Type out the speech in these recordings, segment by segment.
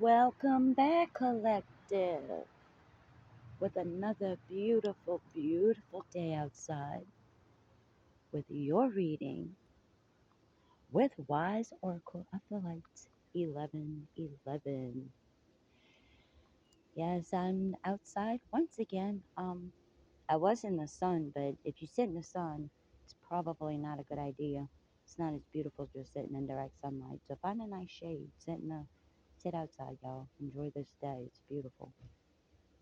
Welcome back, Collective, with another beautiful, beautiful day outside with your reading with Wise Oracle of the Light 1111. Yes, I'm outside once again. I was in the sun, but if you sit in the sun, it's probably not a good idea. It's not as beautiful as just sitting in direct sunlight. So find a nice shade. Sit outside, y'all. Enjoy this day. It's beautiful.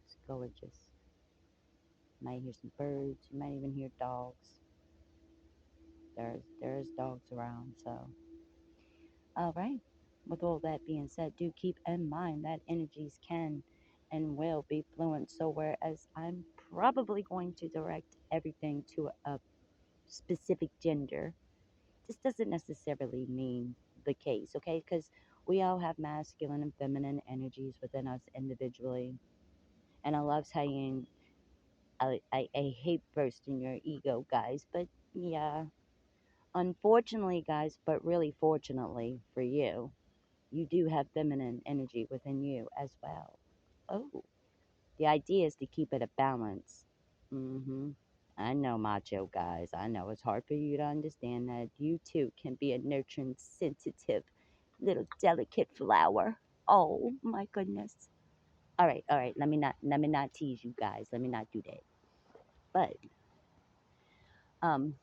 It's gorgeous. You might hear some birds. You might even hear dogs. There's dogs around. So, all right. With all that being said, do keep in mind that energies can and will be fluent. So, whereas I'm probably going to direct everything to a specific gender, this doesn't necessarily mean the case, okay? Because we all have masculine and feminine energies within us individually. And I love saying, I hate bursting your ego, guys, but yeah, unfortunately, guys, but really fortunately for you, you do have feminine energy within you as well. Oh, the idea is to keep it a balance. Mm-hmm. I know, macho guys. I know it's hard for you to understand that you too can be a nurturing, sensitive, little delicate flower. Oh my goodness. All right. Let me not tease you guys. Let me not do that. But um,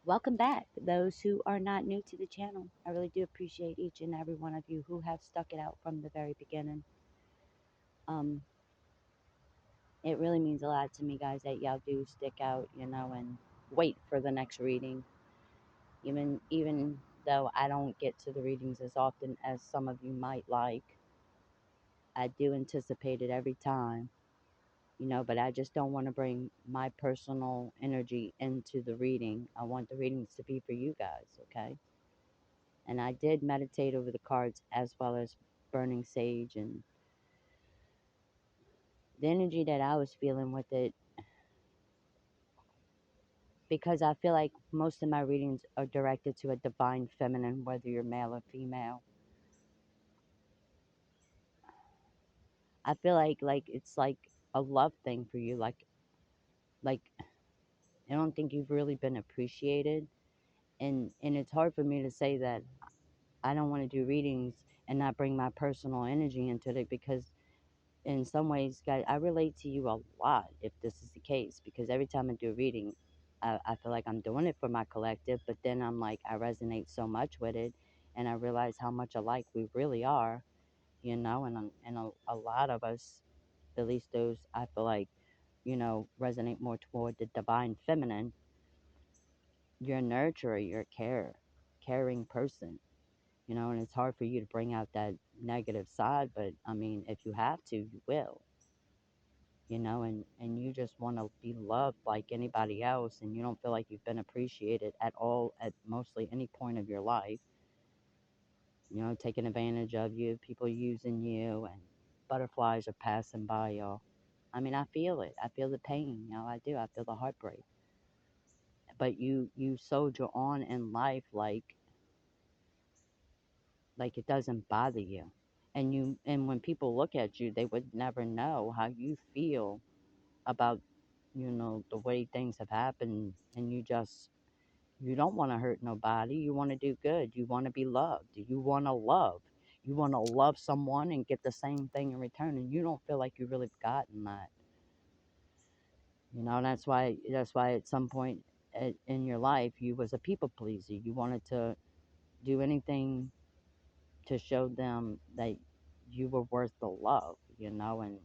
welcome back, those who are not new to the channel. I really do appreciate each and every one of you who have stuck it out from the very beginning. Um, it really means a lot to me, guys, that y'all do stick out, and wait for the next reading. Even though I don't get to the readings as often as some of you might like, I do anticipate it every time, but I just don't want to bring my personal energy into the reading. I want the readings to be for you guys, okay? And I did meditate over the cards as well as burning sage, and the energy that I was feeling with it, because I feel like most of my readings are directed to a divine feminine, whether you're male or female. I feel like it's like a love thing for you. Like I don't think you've really been appreciated, and it's hard for me to say that I don't want to do readings and not bring my personal energy into it, because in some ways, guys, I relate to you a lot if this is the case, because every time I do a reading, I feel like I'm doing it for my collective, but then I'm like, I resonate so much with it, and I realize how much alike we really are, and a lot of us, at least those I feel like, resonate more toward the divine feminine. You're a nurturer, you're a caring person, and it's hard for you to bring out that negative side, but I mean, if you have to, you will, and you just want to be loved like anybody else, and you don't feel like you've been appreciated at all at mostly any point of your life, taking advantage of you, people using you, and butterflies are passing by, y'all. I mean, I feel it. I feel the pain, I do. I feel the heartbreak. But you soldier on in life like it doesn't bother you. And when people look at you, they would never know how you feel about, the way things have happened, and you don't want to hurt nobody. You want to do good. You want to be loved. You want to love. You want to love someone and get the same thing in return, and you don't feel like you've really gotten that. And that's why at some point in your life you was a people pleaser. You wanted to do anything to show them that you were worth the love, and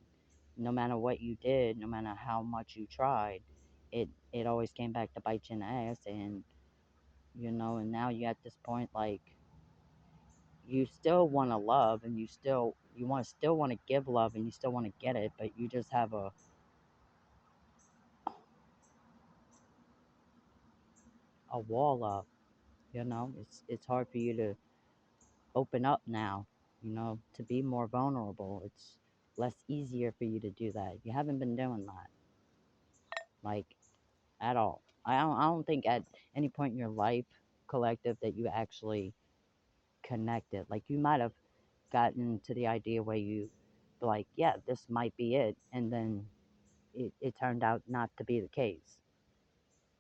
no matter what you did, no matter how much you tried, it always came back to bite you in the ass. And and now you're at this point, like, you still want to love, and you still want to give love, and you still want to get it, but you just have a wall up. It's hard for you to open up now, to be more vulnerable. It's less easier for you to do that. You haven't been doing that, like, at all. I don't think at any point in your life, collective, that you actually connected. Like, you might have gotten to the idea where you like, yeah, this might be it, and then it turned out not to be the case.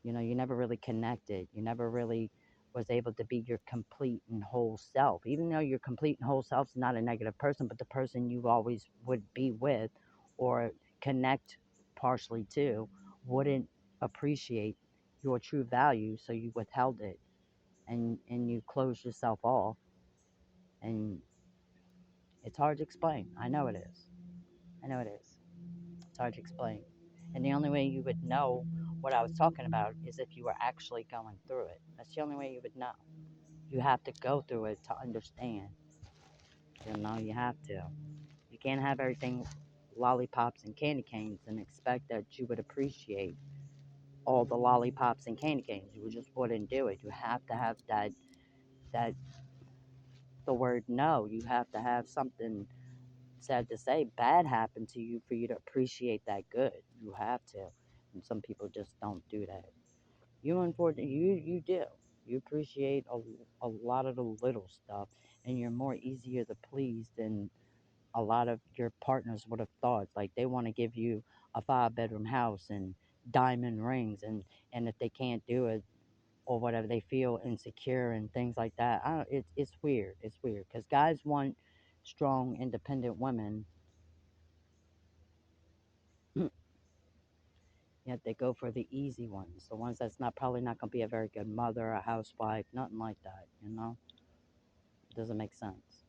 You know, you never really connected. You never really was able to be your complete and whole self. Even though your complete and whole self's not a negative person, but the person you always would be with or connect partially to wouldn't appreciate your true value, so you withheld it and you closed yourself off, and it's hard to explain. I know it is. I know it is. It's hard to explain. And the only way you would know what I was talking about is if you were actually going through it. That's the only way you would know. You have to go through it to understand. You know, you have to. You can't have everything lollipops and candy canes and expect that you would appreciate all the lollipops and candy canes. You just wouldn't do it. You have to have that the word no. You have to have something sad to say bad happened to you for you to appreciate that good. You have to. And some people just don't do that. You unfortunately you do. You appreciate a lot of the little stuff, and you're more easier to please than a lot of your partners would have thought. Like they want to give you a 5 bedroom house and diamond rings, and if they can't do it or whatever, they feel insecure and things like that. I don't, it's weird. It's weird because guys want strong, independent women. Yet they go for the easy ones, the ones that's not probably not going to be a very good mother, a housewife, nothing like that. You know, it doesn't make sense.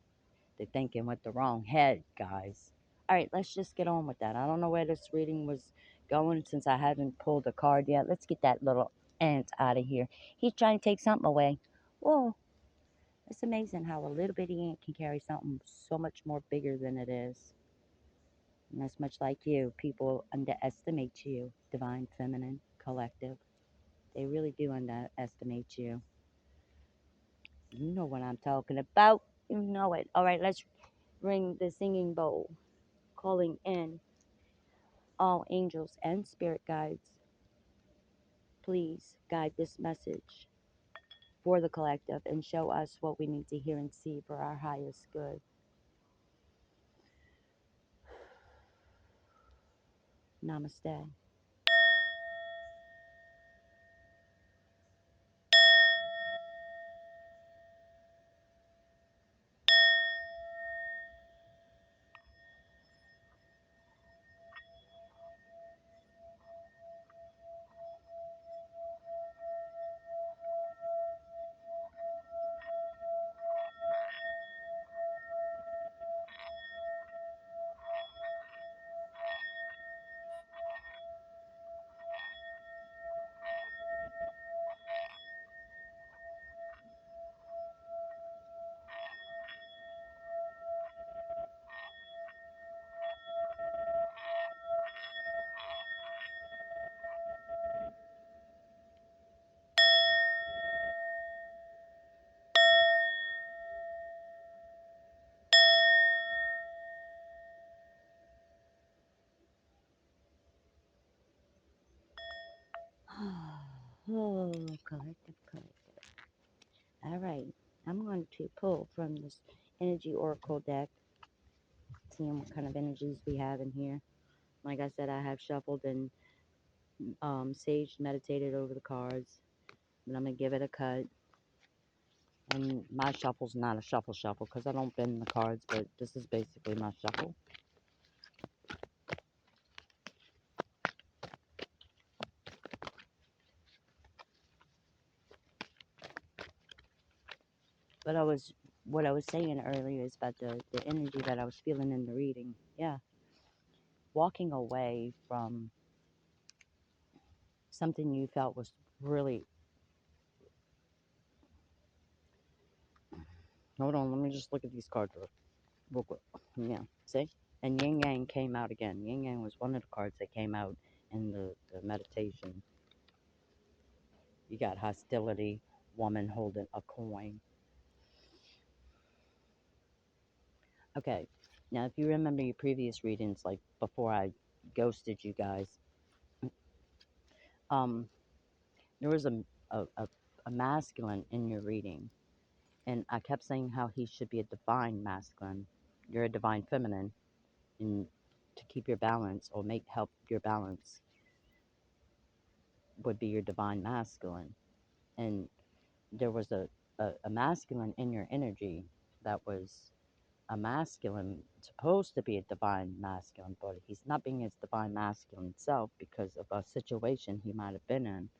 They're thinking with the wrong head, guys. All right, let's just get on with that. I don't know where this reading was going since I haven't pulled a card yet. Let's get that little ant out of here. He's trying to take something away. Whoa, it's amazing how a little bitty ant can carry something so much more bigger than it is. And that's much like you. People underestimate you, divine, feminine, collective. They really do underestimate you. You know what I'm talking about. You know it. All right, let's ring the singing bowl, calling in all angels and spirit guides. Please guide this message for the collective and show us what we need to hear and see for our highest good. Namaste. Oh, collective, collective. All right, I'm going to pull from this energy oracle deck, seeing what kind of energies we have in here. Like I said, I have shuffled and sage meditated over the cards, but I'm gonna give it a cut. And my shuffle's not a shuffle because I don't bend the cards, but this is basically my shuffle. But what I was saying earlier is about the energy that I was feeling in the reading. Yeah, walking away from something you felt was really. Hold on, let me just look at these cards real quick. Yeah, see? And Yin Yang came out again. Yin Yang was one of the cards that came out in the meditation. You got hostility, woman holding a coin. Okay, now if you remember your previous readings, like before I ghosted you guys, um, there was a masculine in your reading, And I kept saying how he should be a divine masculine. You're a divine feminine, and to keep your balance or make help your balance would be your divine masculine. And there was a masculine in your energy that was a masculine, supposed to be a divine masculine, but he's not being his divine masculine self because of a situation he might have been in.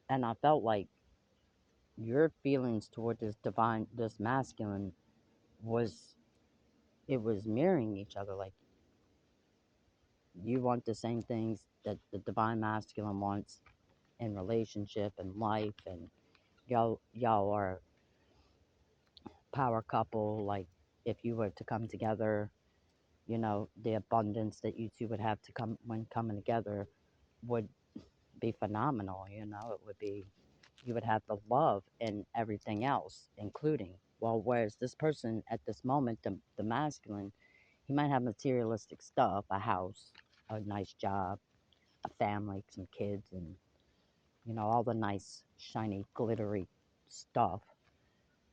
And I felt like your feelings toward this masculine was, it was mirroring each other. Like, you want the same things that the divine masculine wants in relationship and life, and y'all are power couple. Like, if you were to come together, the abundance that you two would have to come when coming together would be phenomenal. It would be, you would have the love and everything else, including, well, whereas this person at this moment, the masculine, he might have materialistic stuff, a house, a nice job, a family, some kids, and all the nice, shiny, glittery stuff.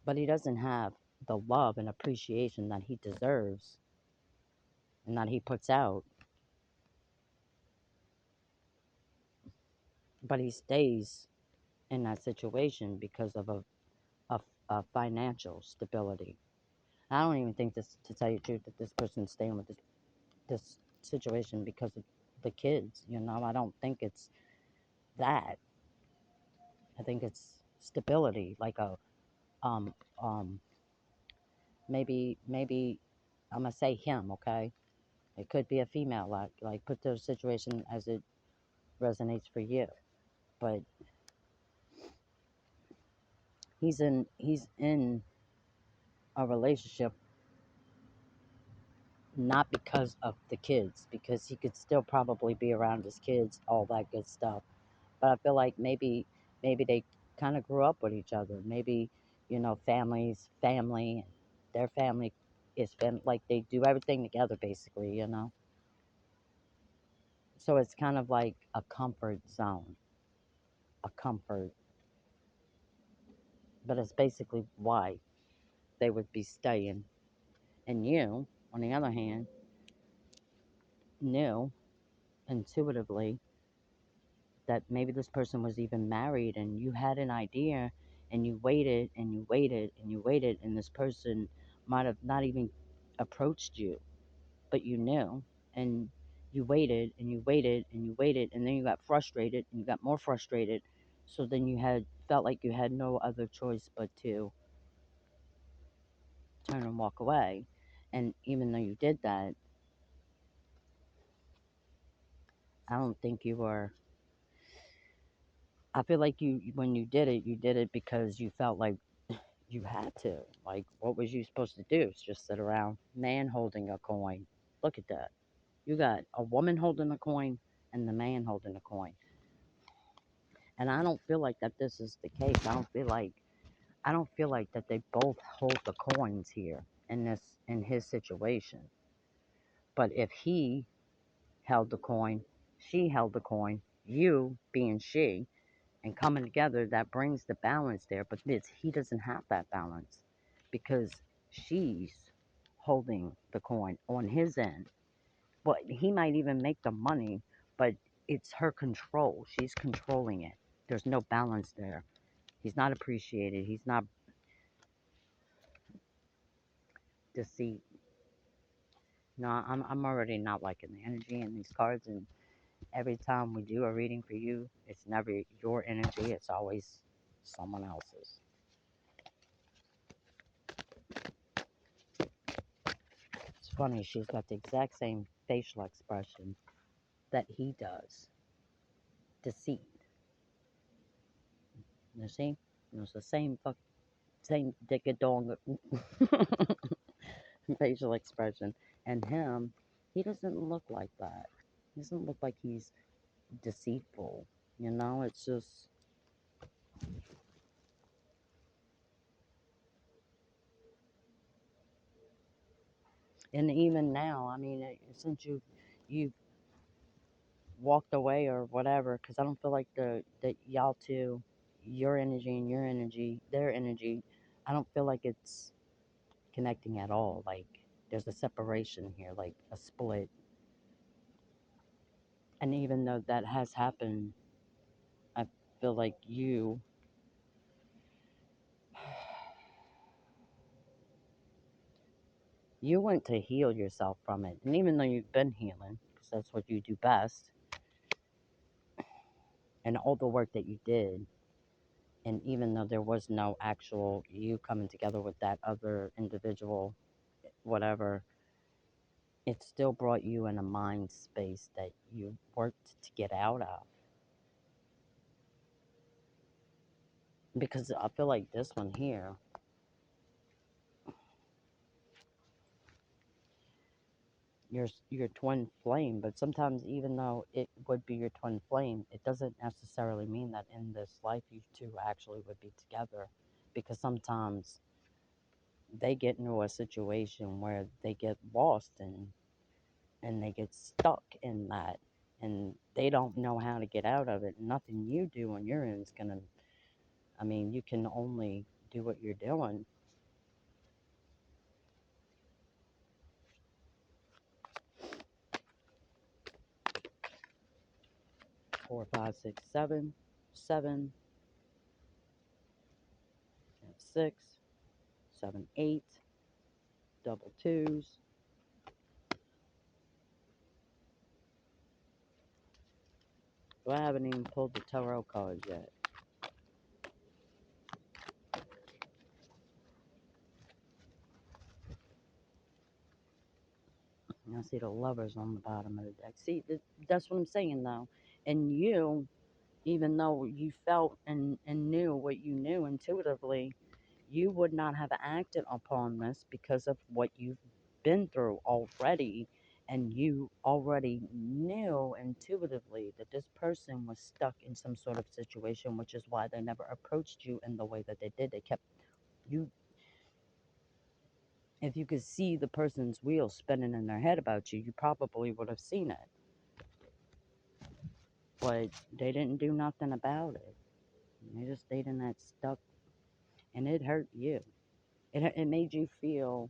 But he doesn't have the love and appreciation that he deserves and that he puts out. But he stays in that situation because of a financial stability. I don't even think this, to tell you the truth, that this person's staying with this situation because of the kids. I don't think it's that. I think it's stability, like a um um maybe I'm gonna say him, okay? It could be a female, like put the situation as it resonates for you. But he's in a relationship not because of the kids, because he could still probably be around his kids, all that good stuff. But I feel like maybe they kind of grew up with each other. Maybe families family, and their family is like they do everything together basically. So it's kind of like a comfort zone, a comfort, but it's basically why they would be staying. And you, on the other hand, knew intuitively that maybe this person was even married, and you had an idea, and you waited and you waited and you waited, and this person might have not even approached you, but you knew, and you waited and you waited and you waited, and then you got frustrated and you got more frustrated, so then you had felt like you had no other choice but to turn and walk away. And even though you did that, I don't think you were, I feel like when you did it because you felt like you had to. Like, what was you supposed to do? It's just sit around. Man holding a coin. Look at that. You got a woman holding a coin and the man holding a coin. And I don't feel like that this is the case. I don't feel like that they both hold the coins here in his situation. But if he held the coin, she held the coin, you being she, and coming together, that brings the balance there. But he doesn't have that balance because she's holding the coin on his end. But he might even make the money, but it's her control. She's controlling it. There's no balance there. He's not appreciated. He's not deceit. No, I'm already not liking the energy in these cards, and every time we do a reading for you, it's never your energy. It's always someone else's. It's funny, she's got the exact same facial expression that he does. Deceit. You see? It's the same dicka dong facial expression. And him, he doesn't look like that. He doesn't look like he's deceitful. It's just, and even now, I mean, since you walked away or whatever, because I don't feel like that y'all two, your energy and your energy, their energy, I don't feel like it's connecting at all. Like there's a separation here, like a split. And even though that has happened, I feel like you went to heal yourself from it. And even though you've been healing, because that's what you do best, and all the work that you did, and even though there was no actual you coming together with that other individual, whatever, it still brought you in a mind space that you worked to get out of. Because I feel like this one here, your twin flame, but sometimes even though it would be your twin flame, it doesn't necessarily mean that in this life you two actually would be together. Because sometimes they get into a situation where they get lost and they get stuck in that and they don't know how to get out of it. Nothing you do on your end is gonna, I mean, you can only do what you're doing. 4, 5, 6, 7, 7, 6, 7, 8, double twos. So I haven't even pulled the tarot cards yet. I see the lovers on the bottom of the deck. See, that's what I'm saying though. And you, even though you felt and knew what you knew intuitively, you would not have acted upon this because of what you've been through already. And you already knew intuitively that this person was stuck in some sort of situation, which is why they never approached you in the way that they did. They kept you, if you could see the person's wheels spinning in their head about you, you probably would have seen it. But they didn't do nothing about it. They just stayed in that stuck, and it hurt you. It made you feel,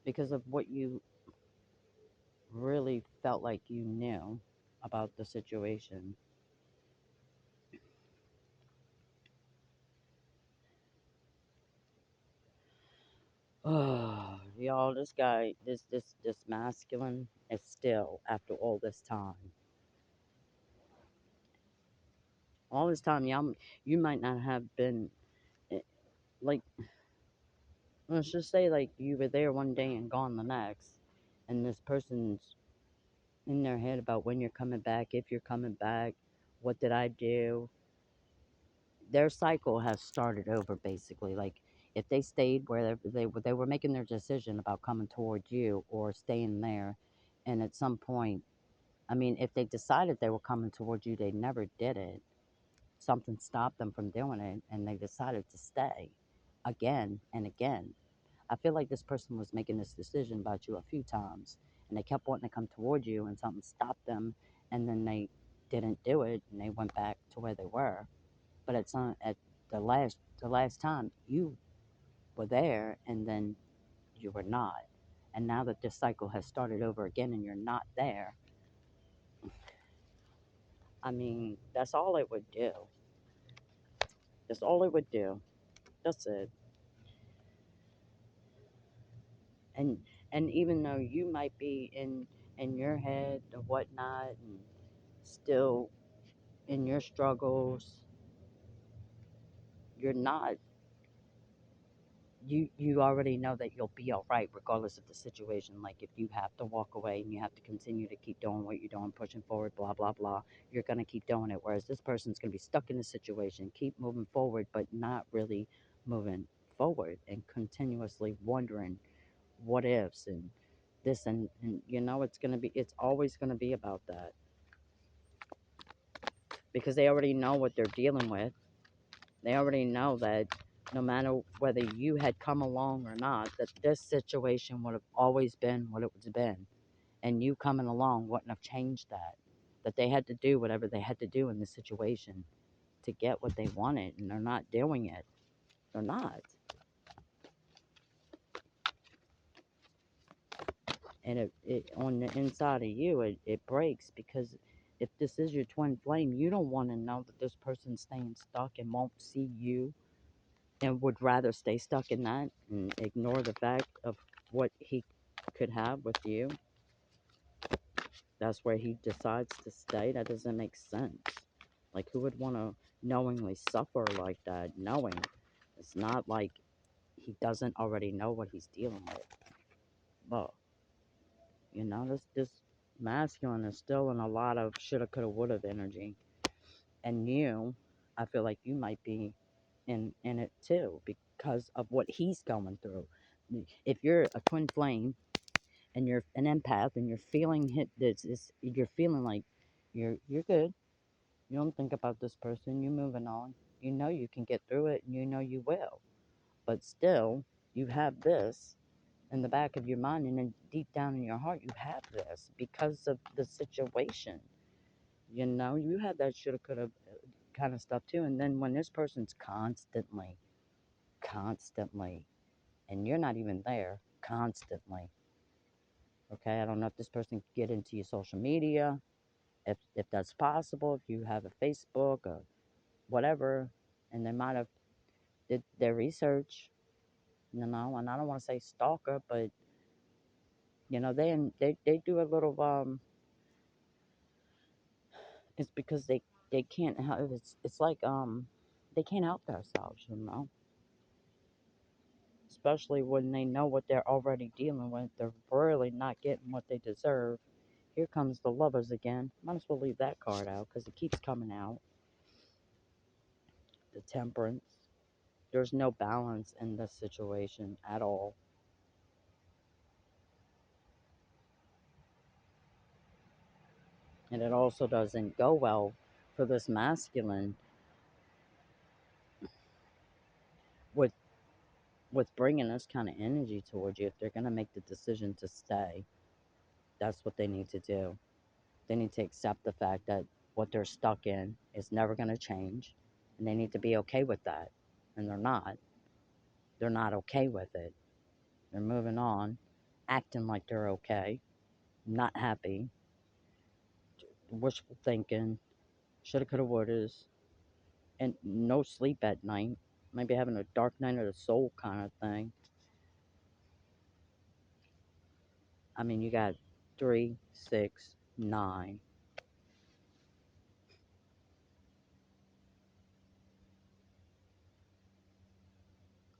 because of what you really felt like you knew about the situation. Oh, y'all, this guy, this masculine is still, after all this time, y'all, you might not have been eh, like, let's just say, like you were there one day and gone the next, and this person's in their head about when you're coming back, if you're coming back, what did I do? Their cycle has started over basically. Like if they stayed where they were making their decision about coming towards you or staying there, and at some point, I mean, if they decided they were coming towards you, they never did it. Something stopped them from doing it, and they decided to stay again and again. I feel like this person was making this decision about you a few times, and they kept wanting to come towards you, and something stopped them, and then they didn't do it, and they went back to where they were. But at the last time you were there, and then you were not, and now that this cycle has started over again, and you're not there, I mean, that's all it would do. That's all it would do. That's it. And even though you might be in your head or whatnot, and still in your struggles, you're not, you already know that you'll be all right regardless of the situation. Like if you have to walk away and you have to continue to keep doing what you're doing, pushing forward, blah blah blah, you're going to keep doing it. Whereas this person's going to be stuck in a situation, keep moving forward but not really moving forward, and continuously wondering what ifs and this, and it's always going to be about that, because they already know what they're dealing with. They already know that no matter whether you had come along or not, that this situation would have always been what it was been. And you coming along wouldn't have changed that. that they had to do whatever they had to do in the situation to get what they wanted, and they're not doing it. They're not. And it on the inside of you, it breaks because if this is your twin flame, you don't want to know that this person's staying stuck and won't see you and would rather stay stuck in that and ignore the fact of what he could have with you. That's where he decides to stay. That doesn't make sense. Like, who would want to knowingly suffer like that? Knowing it's not like he doesn't already know what he's dealing with. But this masculine is still in a lot of shoulda, coulda, woulda energy, and I feel like you might be in it too because of what he's going through. If you're a twin flame and you're an empath and you're feeling you're feeling like you're good. You don't think about this person. You're moving on. You know you can get through it, and you know you will. But still, you have this in the back of your mind, and then deep down in your heart, you have this because of the situation. You have that shoulda, coulda kind of stuff too. And then when this person's constantly, and you're not even there, constantly. Okay, I don't know if this person can get into your social media, if that's possible, if you have a Facebook or whatever, and they might have did their research, and I don't want to say stalker, but they do a little it's because they can't help it's like they can't help themselves, especially when they know what they're already dealing with. They're really not getting what they deserve. Here comes the lovers again. Might as well leave that card out because it keeps coming out. The temperance. There's no balance in this situation at all. And it also doesn't go well for this masculine with bringing this kind of energy towards you. If they're going to make the decision to stay, that's what they need to do. They need to accept the fact that what they're stuck in is never going to change, and they need to be okay with that. And they're not. They're not okay with it. They're moving on, acting like they're okay, not happy, wishful thinking, shoulda, coulda, wouldas, and no sleep at night. Maybe having a dark night of the soul kind of thing. I mean, you got 3, 6, 9.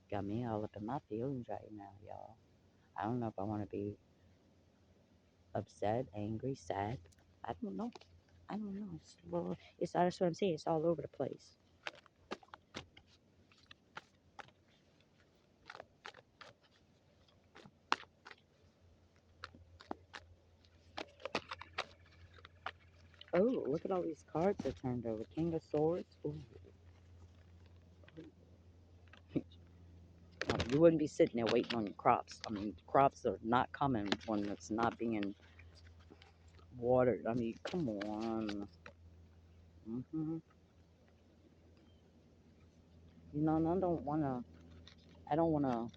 Got me all up in my feelings right now, y'all. I don't know if I want to be upset, angry, sad. I don't know. I don't know. That's what I'm saying. It's all over the place. Oh, look at all these cards that turned over. King of Swords. Ooh. You wouldn't be sitting there waiting on your crops. I mean, crops are not coming when it's not being watered. I mean, come on. And I don't want to. I don't want to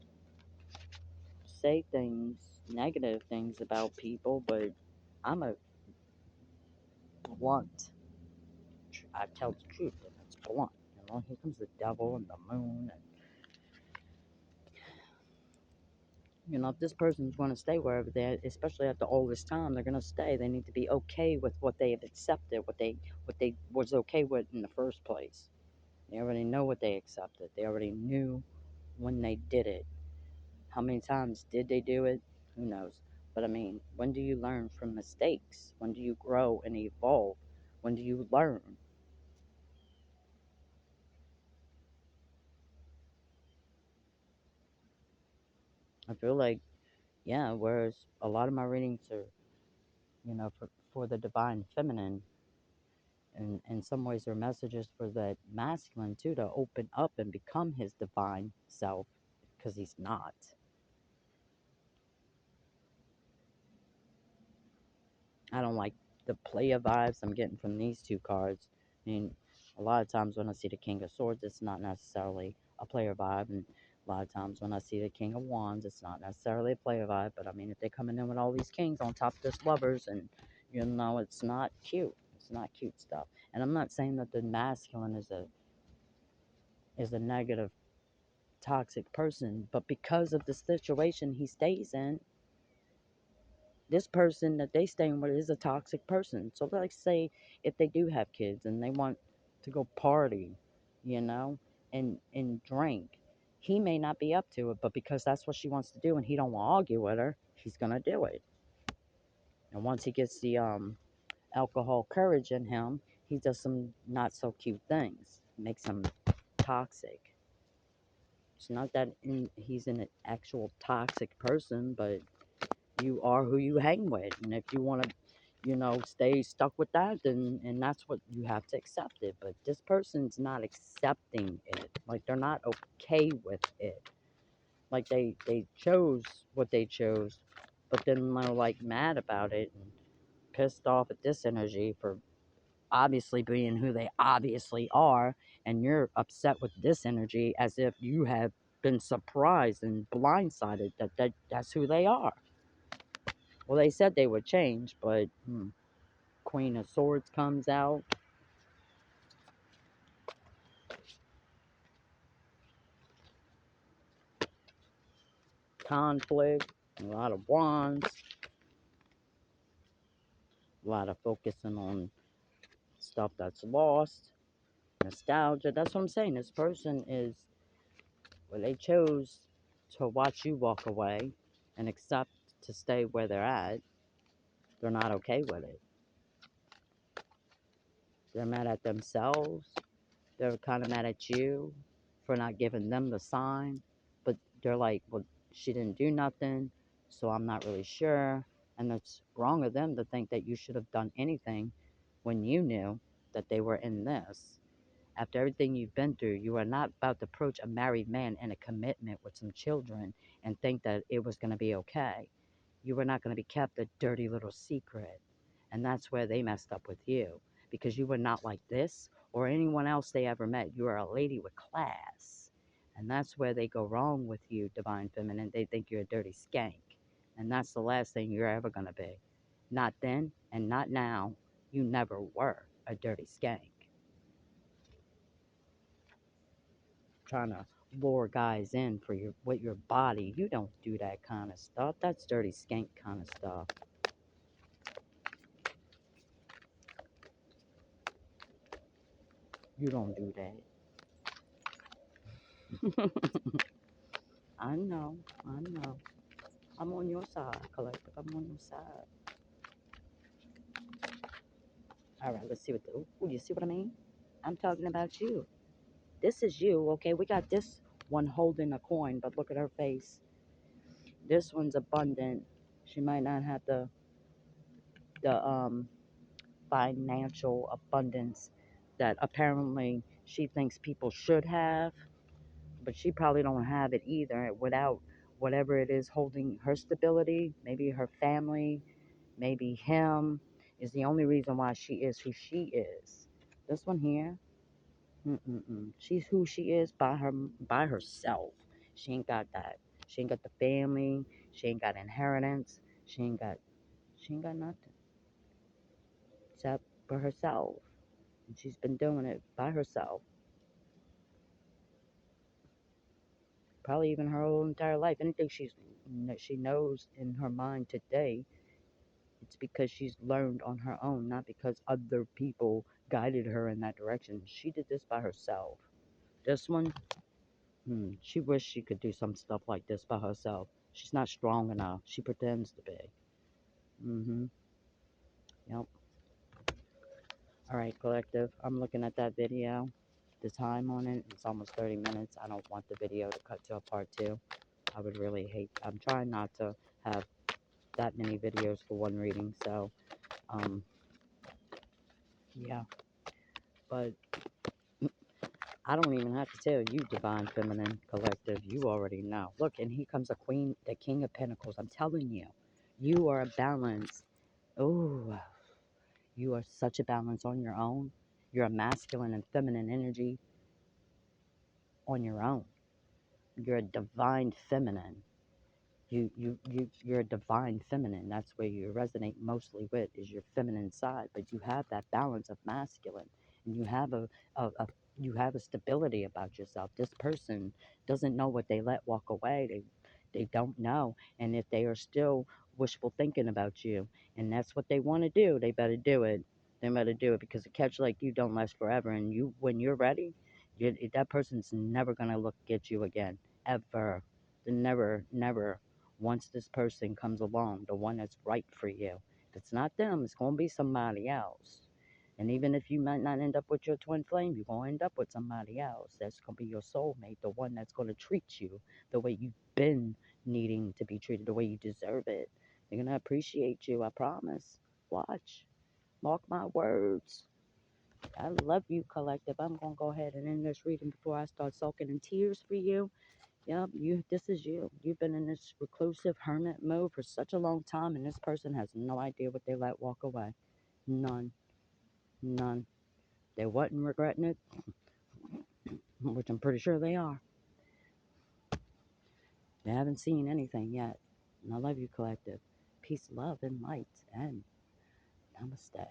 say things, negative things about people, but I'm a blunt. I tell the truth, and it's blunt. Here comes the devil and the moon, and if this person's going to stay wherever they're, especially after all this time, they're going to stay. They need to be okay with what they have accepted, what they was okay with in the first place. They already know what they accepted. They already knew when they did it. How many times did they do it? Who knows? But I mean, when do you learn from mistakes? When do you grow and evolve? When do you learn? I feel like, yeah, whereas a lot of my readings are, for the divine feminine, and in some ways they're messages for the masculine too, to open up and become his divine self, because he's not. I don't like the player vibes I'm getting from these two cards. I mean, a lot of times when I see the King of Swords, it's not necessarily a player vibe, and a lot of times when I see the King of Wands, it's not necessarily a player vibe. But I mean, if they're coming in with all these kings on top of this lovers, and it's not cute. It's not cute stuff. And I'm not saying that the masculine is a negative, toxic person, but because of the situation he stays in, this person that they staying with is a toxic person. So like say if they do have kids and they want to go party, you know, and drink, he may not be up to it, but because that's what she wants to do and he don't want to argue with her, he's gonna do it. And once he gets the alcohol courage in him, he does some not so cute things. Makes him toxic. It's not that he's an actual toxic person, but you are who you hang with. And if you want to, stay stuck with that, then and that's what you have to accept it. But this person's not accepting it. Like they're not okay with it. Like they chose what they chose, but then they're like mad about it and pissed off at this energy for obviously being who they obviously are, and you're upset with this energy as if you have been surprised and blindsided that's who they are. Well, they said they would change, but Queen of Swords comes out. Conflict, a lot of wands, a lot of focusing on stuff that's lost, nostalgia. That's what I'm saying. This person is, well, they chose to watch you walk away and accept to stay where they're at. They're not okay with it. They're mad at themselves. They're kind of mad at you for not giving them the sign. But they're like, well, she didn't do nothing, so I'm not really sure. And it's wrong of them to think that you should have done anything when you knew that they were in this. After everything you've been through, you are not about to approach a married man in a commitment with some children and think that it was going to be okay. You were not going to be kept a dirty little secret. And that's where they messed up with you because you were not like this or anyone else they ever met. You are a lady with class. And that's where they go wrong with you, Divine Feminine. They think you're a dirty skank. And that's the last thing you're ever going to be. Not then and not now. You never were a dirty skank. Trying to lure guys in for your body. You don't do that kind of stuff. That's dirty skank kind of stuff. You don't do that. I know. I know. I'm on your side, Collective. I'm on your side. All right, let's see what you see what I mean? I'm talking about you. This is you, okay? We got this one holding a coin, but look at her face. This one's abundant. She might not have the financial abundance that apparently she thinks people should have, but she probably don't have it either without whatever it is holding her stability. Maybe her family, maybe him is the only reason why she is who she is. This one here, she's who she is by herself. She ain't got that. She ain't got the family. She ain't got inheritance. She ain't got nothing except for herself. And she's been doing it by herself, probably even her whole entire life. Anything she knows in her mind today, it's because she's learned on her own, not because other people guided her in that direction. She did this by herself. This one, she wished she could do some stuff like this by herself. She's not strong enough. She pretends to be. Yep. All right, Collective. I'm looking at that video. The time on it, it's almost 30 minutes. I don't want the video to cut to a part two. I would really hate. I'm trying not to have that many videos for one reading, so yeah. But I don't even have to tell you, Divine Feminine Collective. You already know. Look, and here comes the King of Pentacles. I'm telling you, you are a balance. Oh, You are such a balance on your own. You're a masculine and feminine energy on your own. You're a divine feminine. You're a divine feminine. That's where you resonate mostly with, is your feminine side. But you have that balance of masculine, and you have a you have a stability about yourself. This person doesn't know what they let walk away. They don't know, and if they are still wishful thinking about you, and that's what they want to do, they better do it. They better do it, because a catch like you don't last forever, and you, when you're ready, that person's never gonna look at you again, ever. Never, once this person comes along, the one that's right for you. If it's not them, it's going to be somebody else. And even if you might not end up with your twin flame, you're going to end up with somebody else. That's going to be your soulmate, the one that's going to treat you the way you've been needing to be treated, the way you deserve it. They're going to appreciate you, I promise. Watch. Mark my words. I love you, collective. I'm going to go ahead and end this reading before I start sulking in tears for you. Yep, this is you. You've been in this reclusive hermit mode for such a long time, and this person has no idea what they let walk away. None. None. They wasn't regretting it, which I'm pretty sure they are. They haven't seen anything yet. And I love you, collective. Peace, love, and light, and namaste.